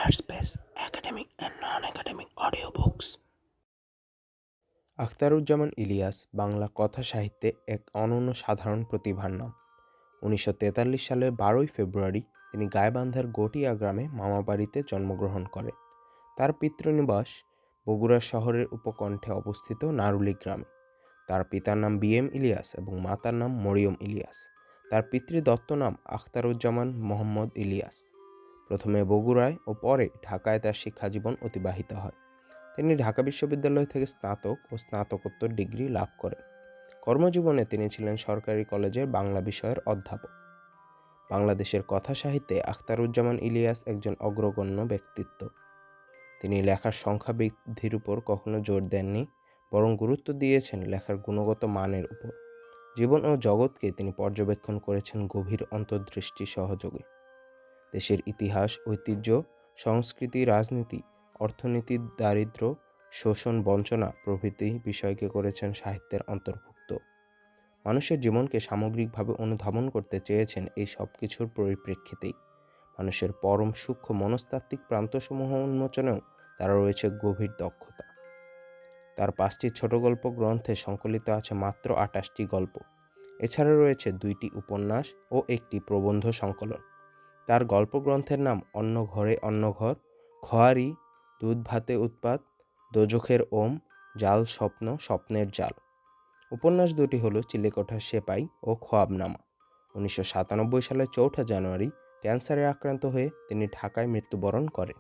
AirSpace academic and non-academic audiobooks. Akhtaruzzaman Ilias Bangla কথা সাহিত্যে এক অনন্য সাধারণ প্রতিভার নাম। 1943 সালের 12 ফেব্রুয়ারি তিনি গাইবান্ধার গটিয়া গ্রামে মামাবাড়িতে জন্মগ্রহণ করেন। তার পিতৃনিবাস বগুড়া শহরের উপকণ্ঠে অবস্থিত নারুলী গ্রামে। তার পিতার নাম BM ইলিয়াস এবং মাতার নাম মরিয়ম ইলিয়াস। তার পিতৃদত্ত নাম আখতারুজ্জামান মোহাম্মদ ইলিয়াস। প্রথমে বগুড়ায় ও পরে ঢাকায় তার শিক্ষাজীবন অতিবাহিত হয়। তিনি ঢাকা বিশ্ববিদ্যালয় থেকে স্নাতক ও স্নাতকোত্তর ডিগ্রি লাভ করেন। কর্মজীবনে তিনি ছিলেন সরকারি কলেজের বাংলা বিষয়ের অধ্যাপক। বাংলাদেশের কথা সাহিত্যে আখতারুজ্জামান ইলিয়াস একজন অগ্রগণ্য ব্যক্তিত্ব। তিনি লেখার সংখ্যা বৃদ্ধির উপর কখনো জোর দেননি, বরং গুরুত্ব দিয়েছেন লেখার গুণগত মানের উপর। জীবন ও জগৎকে তিনি পর্যবেক্ষণ করেছেন গভীর অন্তর্দৃষ্টি সহযোগে। দেশের ইতিহাস, ঐতিহ্য, সংস্কৃতি, রাজনীতি, অর্থনীতি, দারিদ্র্য, শোষণ, বঞ্চনা প্রভৃতি বিষয়কে করেছেন সাহিত্যের অন্তর্ভুক্ত। মানুষের জীবনকে সামগ্রিকভাবে অনুধাবন করতে চেয়েছেন এই সব কিছুর পরিপ্রেক্ষিতেই। মানুষের পরম সূক্ষ্ম মনস্তাত্ত্বিক প্রান্তসমূহ উন্মোচনেও তার রয়েছে গভীর দক্ষতা। তার 5টি ছোট গল্প গ্রন্থে সংকলিত আছে মাত্র 28টি গল্প। এছাড়া রয়েছে 2টি উপন্যাস ও একটি প্রবন্ধ সংকলন। তার গল্পগ্রন্থের নাম অন্য ঘরে অন্য ঘর, খোয়ারি, দুধ ভাতে উৎপাত, দোজখের ওম, জাল স্বপ্ন, স্বপ্নের জাল। উপন্যাস দুটি হলো চিলেকোঠার সেপাই ও খোয়াবনামা। 1997 সালের 4 জানুয়ারি ক্যান্সারে আক্রান্ত হয়ে তিনি ঢাকায় মৃত্যুবরণ করেন।